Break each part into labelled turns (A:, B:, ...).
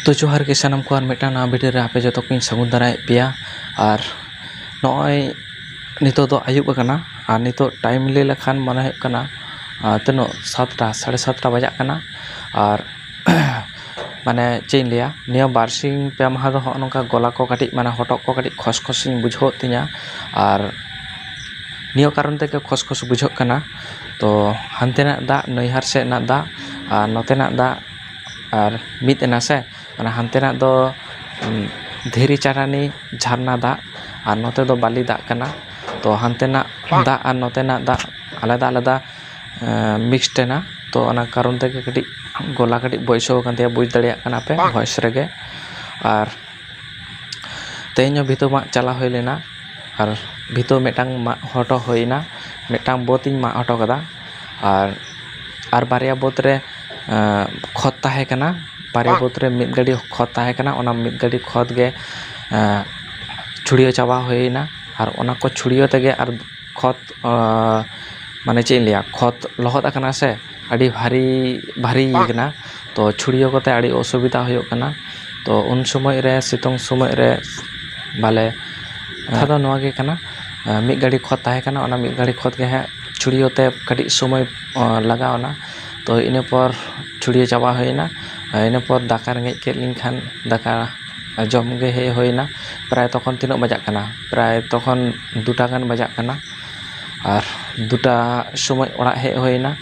A: तो जोहार के सानम को मिटा ना वीडियो रे आपे जो को सगुन दाराय पेया और नय नितो दो आयुब कना और नितो टाइम ले लखान मने है कना तनो 7टा 7:30 बजा कना और माने चेन लिया निया बारसिंग पे महा दो नोका गला को काटी माने हटक को काटी खसखसिंग बुझो तिया और नियो कारण ते खसखस बुझो कना तो हानतेना दा नैहार से ना दा और नतेना दा और मितना से माने हानतेना दो धीरी चारानी झरना दा और नते दो बाली दा कना तो हानतेना दा और नतेना दा आलादा आलादा मिक्सड ना तो अना कारण ते कटी गला कटी बयसो कानते बुझ दड़िया कना पे भॉइस रेगे और तेनो भितो मा चला होय लेना और भितो मेटांग मा हटो होइना मेटांग बोतिंग मा हटो कदा और बारिया बोत रे खत ताहे कना बारिया बोत रे मिद गाड़ी खत ताहे कना ओना मिद गाड़ी खत गे छुड़ियो चाबा होइना और ओना को छुड़ियो तेगे और खत माने चेन लिया खत लहत आकना से अड़ी भारी भारी कना तो छुड़ियो कोते अड़ी असुविधा होयो कना तो उन समय रे सितोंग समय रे बाले थादो नवा गे कना मिद गाड़ी खत ताहे कना ओना मिद गाड़ी खत गे है छुड़ियो ते कटी समय लगावना तो इन पर छुड़ियो चाबा होइना इन पर दाका रेंगे के लिंखान दाका जम गे हे होइना प्राय तखन तीनो बजा कना प्राय तखन 2टा गान बजा कना और 2टा समय ओड़ा हे होइना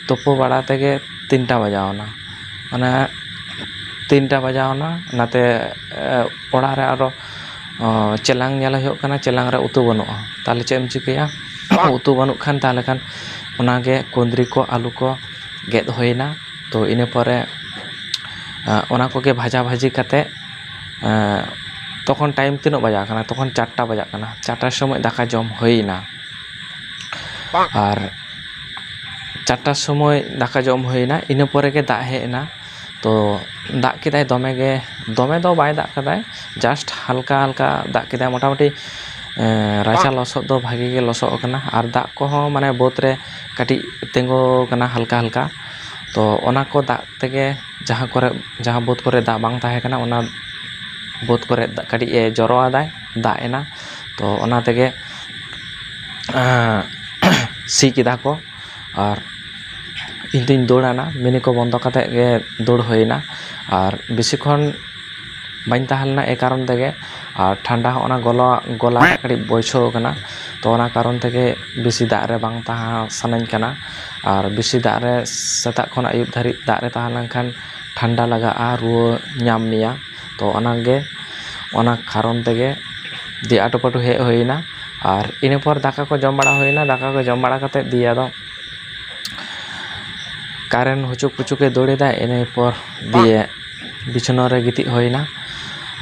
A: तोपो बड़ा तेगे 3टा बजावना माने 3टा बजावना नाते ओड़ा रे आरो चेलांग नेला हो कना चेलांग रे उतु बनुआ ताले चेम चिकया उतु बनु खान ताले खान ओनागे कुंद्री को आलू को गेद होइना तो इने परे ओना को के भाजा भाजी कते तखन टाइम तीनो बजा कना तखन 4टा बजा कना 4टा समय दाका जम होइना और 4टा समय दाका जम होइना इने परे के दा हेना तो दा केदाय दमे गे दमे दो बाय दा कदाय जस्ट हल्का हल्का दा केदाय मोटामुटी राचा लसो दो भागी गे लसो कना और दा को हो माने बोत रे काटी तेंगो कना हल्का हल्का तो ओना को दा तेगे जहां बोत करे दा बांग ताहे कना ओना बोत करे काटी जरो आदाय दा एना तो ओना तेगे सी किदा को और इन दिन दौड़ाना मिनी को बंद कते गे दौड़ होइना और बेसी खन बाइन ताहलना ए कारण तेगे और ठंडा होना गला कड़ी बयसो कना तो ओना कारण तेगे बेसी दा रे बांग ताहा सानाኝ कना और बेसी दा रे सेता खन आयुब धारी दा रे ताहलन खान ठंडा लगा रुआ नाम मिया तो ओना कारण तेगे दि आटोपाटो हे होइना और इन पर दाका को जम बड़ा होइना दाका को जम बड़ा कते दिया दो कारण हुचुक पुचुके दौड़े दा इन पर दिए बिछनो रे गिति होइना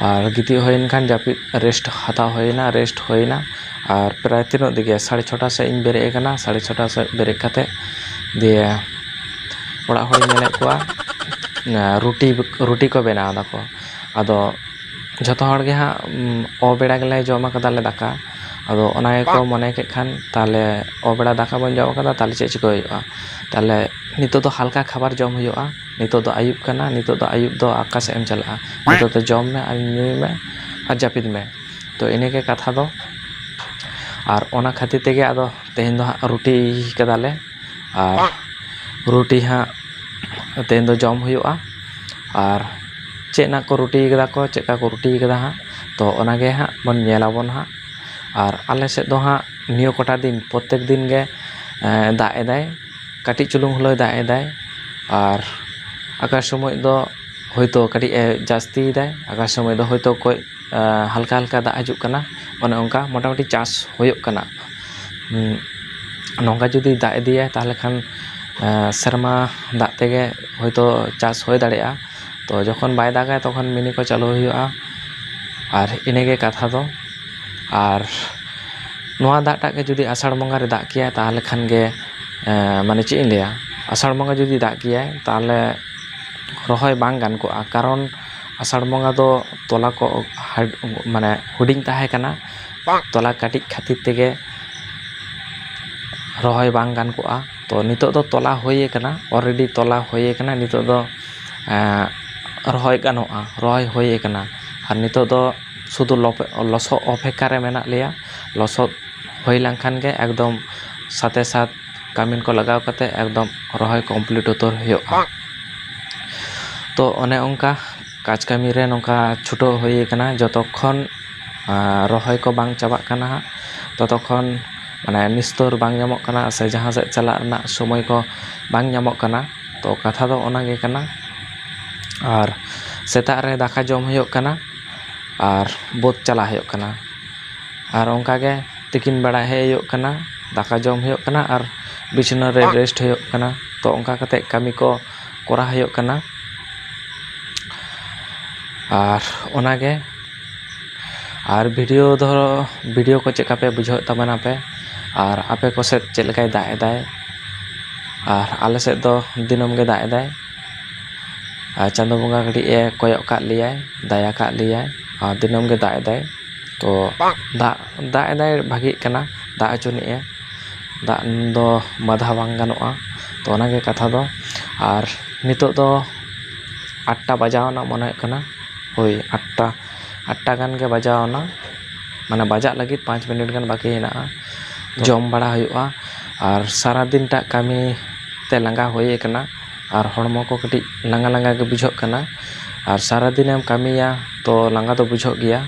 A: और गिति होइन खान जापि रेस्ट हताव होइना रेस्ट होइना और प्राय तीनो दिगे 6:30 से इन बेरे कना 6:30 से बेरे कते दिए ओड़ा होड़ नेले कोआ रुटी को बेना दाको आदो जतो हड़ गे हा ओ बेड़ा गेले जमा कदाले दाका आदो ओना को मने के खान ताले ओ बेड़ा दाका बन जमा कदा ताले चे चिको होइआ ताले नितो तो हल्का खबर जम होइआ नितो तो आयुब कना नितो तो आयुब दो आकाश एम चला नितो तो जम में और न्यूई में और जापिद में तो इने के कथा दो और ओना खातिर तेगे आदो तेहन दो रुटी कदाले और रुटी हा तेहन दो जम होइआ और चेना को रुटी कदा को चेका को रुटी कदा हा तो ओनागे हा बन नेलाबन हा और आले से दो हा नियो कोटा दिन प्रत्येक दिन गे दा एदाय काटी चुलुंग हलो दा एदाय और आका समय दो होयतो काटी जास्ती दाय आका समय दो होयतो कोई हल्का हल्का दा हजु कना ओने ओंका मोटामुटी चास होयोग कना नोंगा जुदी दा एदिया ताहले खान शर्मा दा तेगे होयतो चास होय दाड़ेया तो जखन बाय दागाय तखन मिनी को चालू हुआ और इनेगे कथा दो और नोआ दाटा के जुदी आषाढ़ बंगा रे दा किया ताहले खान गे माने चे इन लिया आषाढ़ बंगा जुदी दा किया ताहले रहोय बांग गान को कारण आषाढ़ बंगा दो तोला को माने हुडिंग ताहे कना तोला काटी खातिर तेगे rohoi bang gan koa to nitok do tola hoye kana already tola hoye kana nitok do rohoi ganoa rohoi hoye kana ar nitok do sudu losot opekare menak leya losot hoi langkhan ge ekdom sate sat kamin ko lagaw kate ekdom rohoi complete utor huyoga to one ongka kaj kami re nongka chuto hoye kana jotokhon rohoi ko bang chabak kana totokon mane nistor bang nyamok kana se jahan se chalak rena somoy ko bang nyamok kana to katha do ona ge kana ar setak re daka jom huyok kana ar bot chala huyok kana ar onka ge tikin beda he huyok kana daka jom huyok kana ar bichna re rest huyok kana to onka kate kami ko kora huyok kana ar ona ge ar video ko cheka pe bujho tabana pe ar ape ko set chet lekai da edai ar ale set do dinom ge da edai ar chando bonga gadi e koyok kat liyai daya kat liyai ar dinom ge da edai to da edai bhagi kana da achuni e da do madha bang ganoa to ona ge katha do ar nitok do 8টা বাজাওনা মনে হয় kana hoi 8টা gan ge bajawana mane bajak lagit 5 minit gan baki hena jom bada huyuga ar sara din ta kami te langa hoye kana ar hormo ko kati langa ge bujhok kana ar sara din em kamiya to langa do bujhok giya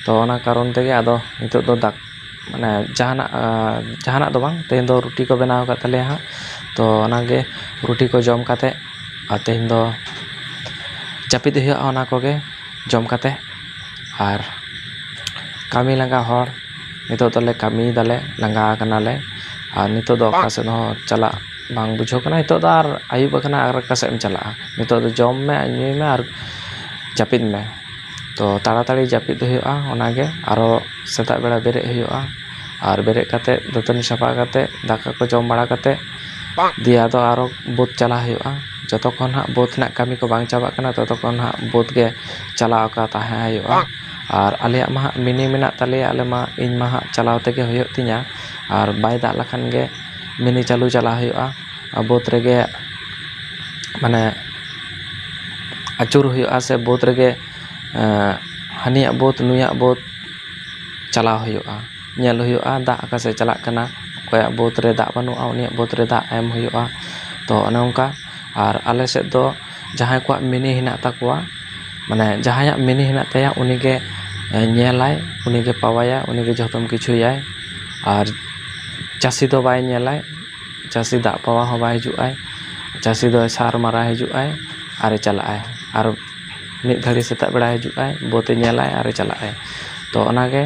A: to ona karon tege ado nitok do dak mane jahanak do bang tehin do ruti ko benaw kat tale ha to ona ge ruti ko jom kate tehin do japit huyuga ona ko ge jom kate ar kami langa hor nitok dole kami dale langa kana le ar nitok do ka sen ho chala bang bujho kana nitok do ar ayub kana ar ka sem chala nitok do jom me anyui me ar japit me to taratari japit huyuga ona ge aro setak bera bere huyuga ar bere kate dotoni sapa kate daka ko jom bada kate dia do aro bot chala huyuga jotokon ha bot na kami ko bang chabak kana totokon ha bot ge chala ka tahe huyuga ar aliya ma mini menak taleya ale ma in ma chalaw tege huyuk tinya ar bai dak lakhan ge mini chalu chala huyuga bot rege mane achur huyuga se bot rege haniyak bot nuyak bot chalaw huyuga nyel huyuga dak ka se chalak kana koyak bot re dak banu'a uniyak bot re dak em huyuga to one onka ar ale sed do jahay ko mini hinak takwa mane jahayak mini hinak taya unige nyelai unige pawaya unige jotom kichu yai ar chasi do bai nyelai chasi dak pawa ho bai hijuk ai chasi do sar mara hijuk ai are chalak ai ar mid ghari setak beda hijuk ai bote nyelai are chalak ai to ona ge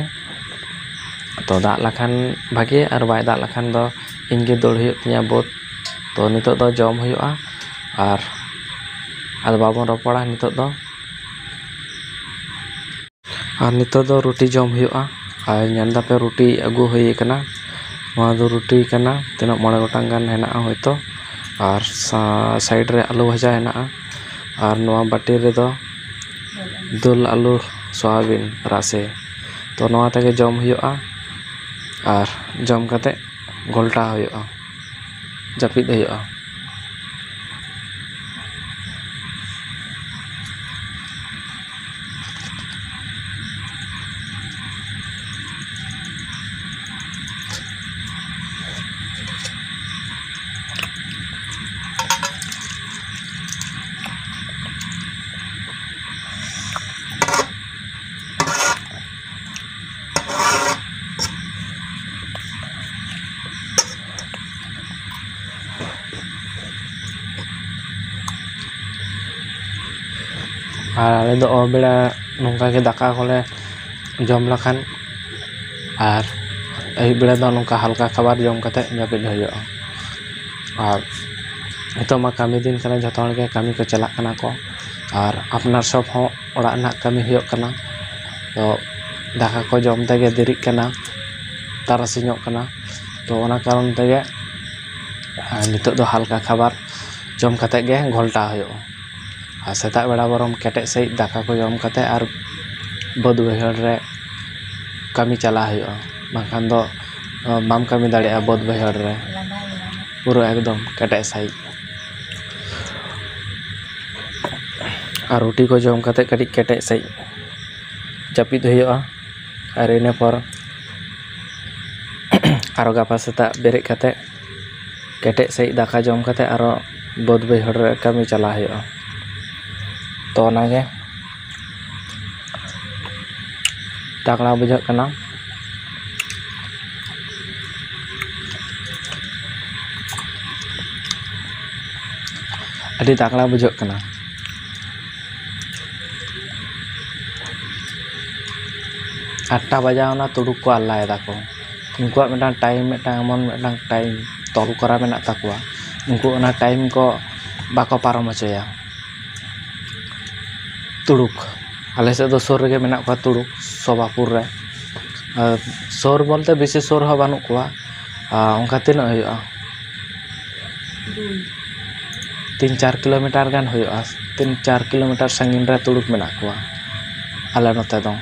A: to dak lakhan bhagi ar bai dak lakhan do inge dol huyuk tinya bot to nitok do jom huyuga ar ado babon ropoda nitok do ar nitok do ruti jom huyuga ar nyal dape ruti agu hoye kana noa do ruti kana tinok 9 gotang gan hena'a hoyto ar side re alu bhaja hena'a ar noa bati re do dul alu soyabin rase to noa tege jom huyuga ar jom kate golta huyuga japit huyuga ar ale do beda nongka ge daka kole jom lakhan ar ayub beda do nongka halka khabar jom kate japit huyuga ar ito ma kami din kana joto hor ge kami ko chalak kana ko ar apnar sob ho orak nak kami huyuk kana to daka ko jom tege dirik kana tarasinyok kana to ona karon tege nitok do halka khabar jom kate ge gholta huyuga ar setak beda borom ketek sei daka ko jom kate ar bod baihar re kami chala huyuga bangkhan do बाम कमी दाड़े बद बहर रे पूरा एकदम केटे सही और रोटी को जम कते कटी केटे सही जापिद हुआ और इन पर और गापा सेता बेरे कते केटे सही दाका जम कते और बद बहर रे कमी चला हुआ तो ओनागे ताकड़ा बुझा कना अभी ताकड़ा बुझा कना 8टा बजावना तुड़ुक को अल्लाह दाको उनको मिटान टाइम मिटान मन मिटान टाइम तोल करा मेना ताकुआ उनको ओना टाइम को बाको पारम होचया तुड़ुक आले से दो सोर रे मेना को तुड़ुक सोबापुर रे सोर बोलते बेसी सोर हो बानु को उनका तीन हुआ 3-4 किलोमीटर गान हुआ 3-4 किलोमीटर संगीन रे तुड़ुक मेना को आले नोते दो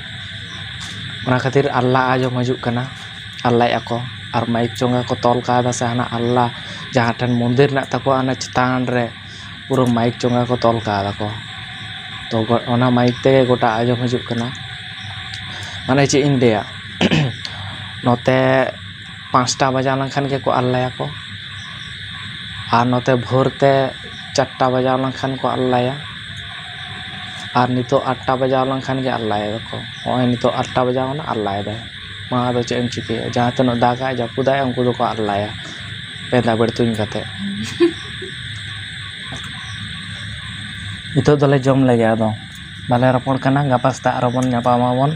A: उना खातिर अल्लाह आजम हजुक कना अल्लाह याको और माइक चोंगा को तोल का से हना अल्लाह जहाँ ठन मंदिर ना तको आना चितान रे पूरा माइक चोंगा को तोल का को तो ओना माइक ते गोटा आजम हजुक कना माने चे इंडिया नोते 5टा बजा लखन के को अल्लाह याको और नोते भोरते 4टा बजा लखन को अल्लाह या और नितो 8टा बजा लखन के अल्लाह को ओए नितो 8टा बजावना अल्लाह दे मा दो चेम चिके जहाँ तनो दागा जापुदा उनको दो को अल्लाह या पेदा बड़तुन कते नितो दले जम लगे दो बाले रपड़ कना गापास्ता आरोबन न्यापामाबन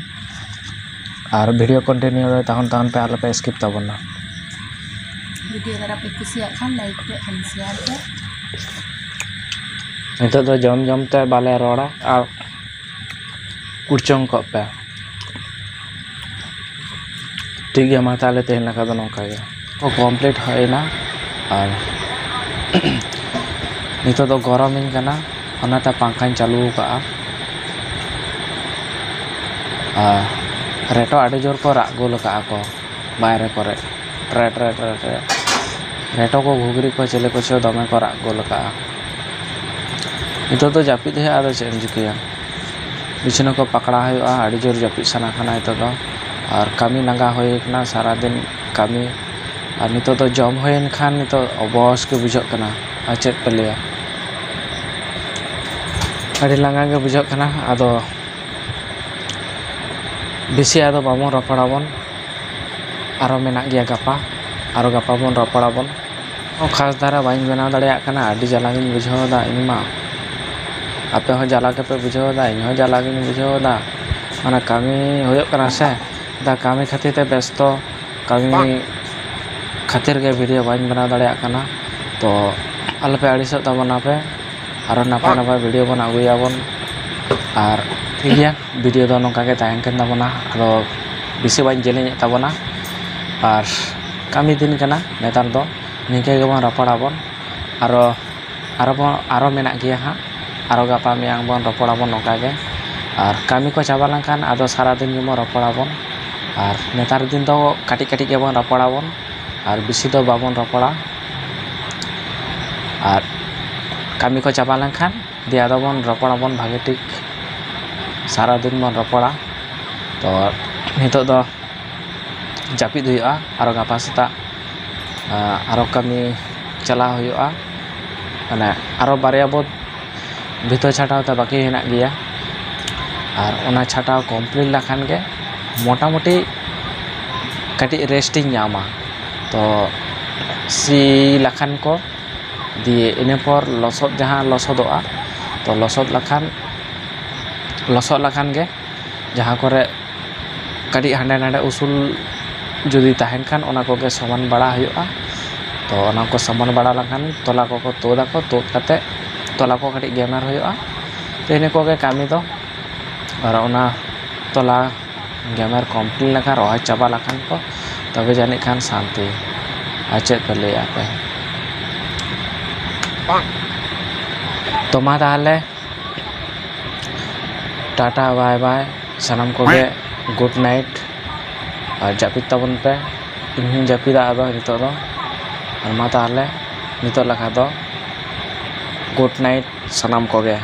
A: और वीडियो कंटिन्यू रे तहन तहन पे आलो पे स्किप तबना
B: वीडियो अगर आप कुसिया खान लाइक पे एंड शेयर पे
A: नितो दो जम जम ते बाले रोड़ा और कुचों को पे ठीक है माता ले तेहन लगा दो नौका गया वो कंप्लीट है ना और नितो दो गरम इन कना ओनाता पंखा चालू का रेटो आड़ी जोर को राग गोल का को बाहर करे ट्रे ट्रे ट्रे ट्रे रेटो को घुगरी को चले को छो दमे को राग गोल का नितो तो जापिद है आदो चेम जिकिया बिछना को पकड़ा है आड़ी जोर जापिद सना खाना है तो और कमी लंगा होना सारा दिन कमी और नितो तो जम होन खान नितो अबस के बुझो कना चेक पे लिया अड़ी लंगा के बुझो कना आदो बेसी आदो बाबन रपड़ाबन आरो मेना गया गापा आरो गापा बन रपड़ाबन खास धारा बाइन बनाव दाड़िया कना आड़ी जला गिन बुझावदा इनिमा आपे हो जला के पे बुझावदा इन हो जला गिन बुझावदा माने कमी होयो कना से दा कमी खातिर ते व्यस्त कमी खातिर के वीडियो बाइन बनाव दाड़िया कना तो अलपे आड़िसो ताबना पे आरो नापा नापा वीडियो बन आगुयाबन और ठीक है वीडियो दो नोका के तायन कन ताबना आरो बेसी बाइन जेलें ताबना और कमी दिन कना नेतार दो निके के बन रपड़ाबन आरो मेना गया हां आरो गापा मियांग बन रपड़ाबन नोका के और कमी को चाबा लंखान आदो सारा दिन के बन रपड़ाबन और नेतार दिन दो काटी काटी के बन रपड़ाबन और बेसी दो बाबन रपड़ा और कमी को चाबा लंखान दिया दो बन रपड़ाबन भागे ठीक सारा दिन बन रपड़ा तो नितो दो जापिद हुआ आरो गापा सेता आरो कमी चला हुआ माने आरो बारिया बोध भीतर छाटाव ते बाकी हेना गया और ओना छाटाव कमप्लीट लखान के मोटामुटी कटी रेस्टिंग नामा तो सी लखान को दिए इन पर लसद जहाँ लसदोआ तो लसद लखान के जहाँ करे कटी हांडे नांडे उसूल जुदी तहन खान ओना को के समान बड़ा हुआ तो ओना को समान बड़ा लखान तोला को तोदा को तोद कते तोला को कटी गेमर हुआ तो इन को के कामी दो और ओना तोला गेमर कमप्लीट लखा रहा चाबा लखान को तबे जाने खान शांति चेक पे ले पे तो मा ताहले टाटा बाय बाय सनम को गुड नाइट और जापिद तबन पे ᱤᱧ ᱡᱟᱹᱯᱤᱫᱟ ᱟᱫᱚ ᱱᱤᱛᱚᱜ ᱫᱚ ᱟᱨ ᱢᱟ ᱛᱟᱦᱚᱞᱮ ᱱᱤᱛᱚᱜ ᱞᱮᱠᱟ ᱫᱚ ᱜᱩᱰ ᱱᱟᱭᱤᱴ ᱥᱟᱱᱟᱢ ᱠᱚᱜᱮ